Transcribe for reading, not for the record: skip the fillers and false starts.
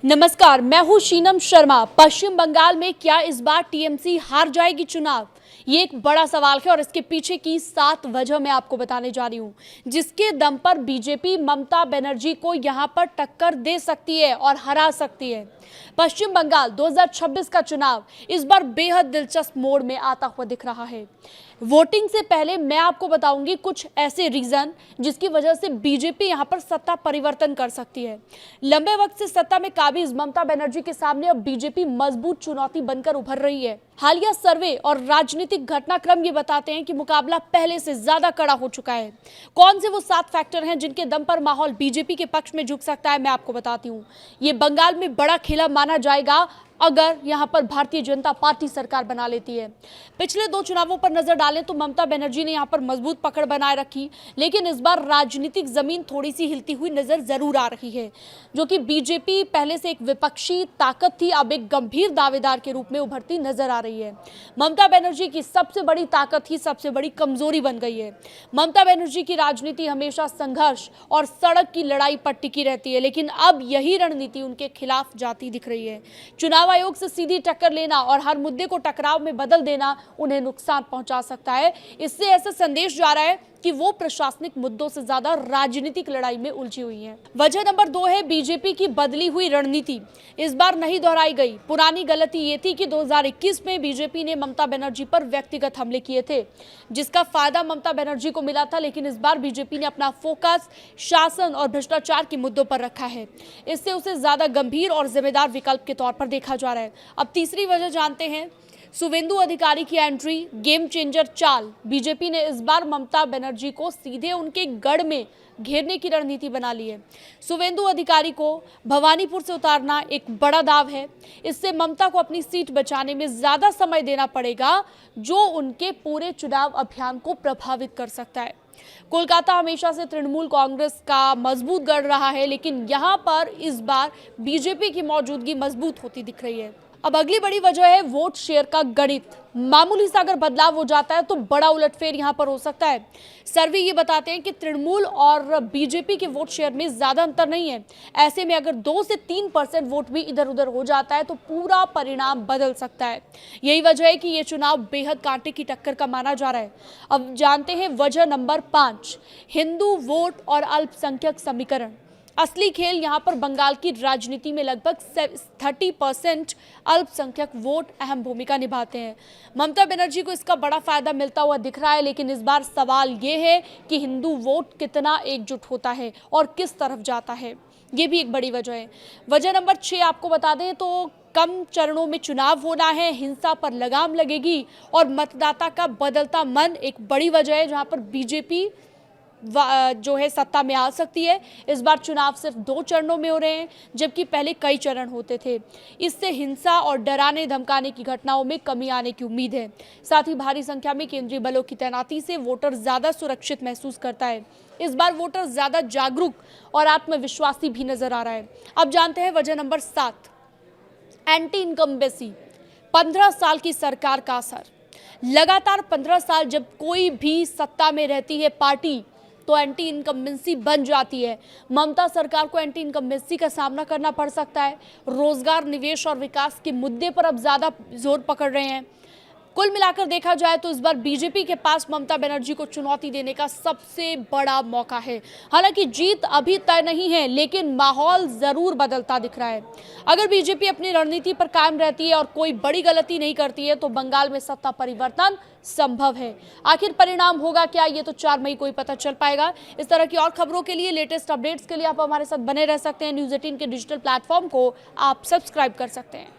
नमस्कार, मैं हूं शीनम शर्मा। पश्चिम बंगाल में क्या इस बार टीएमसी हार जाएगी चुनाव? ये एक बड़ा सवाल है और इसके पीछे की 7 वजह मैं आपको बताने जा रही हूं, जिसके दम पर बीजेपी ममता बनर्जी को यहां पर टक्कर दे सकती है और हरा सकती है। पश्चिम बंगाल 2026 का चुनाव इस बार बेहद दिलचस्प मोड़ में आता हुआ दिख रहा है। वोटिंग से पहले मैं आपको बताऊंगी कुछ ऐसे रीजन जिसकी वजह से बीजेपी यहां पर सत्ता परिवर्तन कर सकती है। लंबे वक्त से सत्ता में काबिज ममता बनर्जी के सामने अब बीजेपी मजबूत चुनौती बनकर उभर रही है। हालिया सर्वे और राजनीतिक घटनाक्रम ये बताते हैं कि मुकाबला पहले से ज्यादा कड़ा हो चुका है। कौन से वो 7 फैक्टर हैं जिनके दम पर माहौल बीजेपी के पक्ष में झुक सकता है, मैं आपको बताती हूँ। ये बंगाल में बड़ा खेला माना जाएगा अगर यहां पर भारतीय जनता पार्टी सरकार बना लेती है। पिछले 2 चुनावों पर नजर डालें तो ममता बनर्जी ने यहां पर मजबूत पकड़ बनाए रखी, लेकिन इस बार राजनीतिक जमीन थोड़ी सी हिलती हुई नजर जरूर आ रही है। जो कि बीजेपी पहले से एक विपक्षी ताकत थी, अब एक गंभीर दावेदार के रूप में उभरती नजर आ रही है। ममता बनर्जी की सबसे बड़ी ताकत ही सबसे बड़ी कमजोरी बन गई है। ममता बनर्जी की राजनीति हमेशा संघर्ष और सड़क की लड़ाई पर टिकी रहती है, लेकिन अब यही रणनीति उनके खिलाफ जाती दिख रही है। चुनाव आयोग से सीधी टक्कर लेना और हर मुद्दे को टकराव में बदल देना उन्हें नुकसान पहुंचा सकता है। इससे ऐसा संदेश जा रहा है कि वो प्रशासनिक मुद्दों से ज्यादा राजनीतिक लड़ाई में उलझी हुई हैं। वजह नंबर 2 है बीजेपी की बदली हुई रणनीति। इस बार नहीं दोहराई गई पुरानी गलती ये थी कि 2021 में बीजेपी ने ममता बनर्जी पर व्यक्तिगत हमले किए थे, जिसका फायदा ममता बनर्जी को मिला था। लेकिन इस बार बीजेपी ने अपना फोकस शासन और भ्रष्टाचार के मुद्दों पर रखा है। इससे उसे ज्यादा गंभीर और जिम्मेदार विकल्प के तौर पर देखा जा रहा है। अब तीसरी वजह जानते हैं। शुवेंदु अधिकारी की एंट्री, गेम चेंजर चाल। बीजेपी ने इस बार ममता बनर्जी को सीधे उनके गढ़ में घेरने की रणनीति बना ली है। शुवेंदु अधिकारी को भवानीपुर से उतारना एक बड़ा दाव है। इससे ममता को अपनी सीट बचाने में ज्यादा समय देना पड़ेगा, जो उनके पूरे चुनाव अभियान को प्रभावित कर सकता है। कोलकाता हमेशा से तृणमूल कांग्रेस का मजबूत गढ़ रहा है, लेकिन यहां पर इस बार बीजेपी की मौजूदगी मजबूत होती दिख रही है। अब अगली बड़ी वजह है वोट शेयर का गणित। मामूली सा अगर बदलाव हो जाता है तो बड़ा उलटफेर यहां पर हो सकता है। सर्वे ये बताते हैं कि तृणमूल और बीजेपी के वोट शेयर में ज्यादा अंतर नहीं है। ऐसे में अगर 2 से 3% वोट भी इधर उधर हो जाता है तो पूरा परिणाम बदल सकता है। यही वजह है कि ये चुनाव बेहद कांटे की टक्कर का माना जा रहा है। अब जानते हैं वजह नंबर 5, हिंदू वोट और अल्पसंख्यक समीकरण। असली खेल यहां पर बंगाल की राजनीति में लगभग 30% अल्पसंख्यक वोट अहम भूमिका निभाते हैं। ममता बनर्जी को इसका बड़ा फायदा मिलता हुआ दिख रहा है, लेकिन इस बार सवाल ये है कि हिंदू वोट कितना एकजुट होता है और किस तरफ जाता है। ये भी एक बड़ी वजह है। वजह नंबर 6 आपको बता दें तो कम चरणों में चुनाव होना है, हिंसा पर लगाम लगेगी और मतदाता का बदलता मन एक बड़ी वजह है जहां पर बीजेपी जो है सत्ता में आ सकती है। इस बार चुनाव सिर्फ 2 चरणों में हो रहे हैं, जबकि पहले कई चरण होते थे। इससे हिंसा और डराने धमकाने की घटनाओं में कमी आने की उम्मीद है। साथ ही भारी संख्या में केंद्रीय बलों की तैनाती से वोटर ज्यादा सुरक्षित महसूस करता है। इस बार वोटर ज्यादा जागरूक और आत्मविश्वासी भी नजर आ रहा है। अब जानते हैं वजह नंबर 7, एंटी इनकम्बेंसी। 15 साल की सरकार का असर। लगातार 15 साल जब कोई भी सत्ता में रहती है पार्टी तो एंटी इनकम्बेंसी बन जाती है। ममता सरकार को एंटी इनकम्बेंसी का सामना करना पड़ सकता है। रोजगार, निवेश और विकास के मुद्दे पर अब ज्यादा जोर पकड़ रहे हैं। कुल मिलाकर देखा जाए तो इस बार बीजेपी के पास ममता बनर्जी को चुनौती देने का सबसे बड़ा मौका है। हालांकि जीत अभी तय नहीं है, लेकिन माहौल जरूर बदलता दिख रहा है। अगर बीजेपी अपनी रणनीति पर कायम रहती है और कोई बड़ी गलती नहीं करती है तो बंगाल में सत्ता परिवर्तन संभव है। आखिर परिणाम होगा क्या, ये तो 4 मई को ही पता चल पाएगा। इस तरह की और खबरों के लिए, लेटेस्ट अपडेट्स के लिए आप हमारे साथ बने रह सकते हैं। न्यूज़ 18 के डिजिटल प्लेटफॉर्म को आप सब्सक्राइब कर सकते हैं।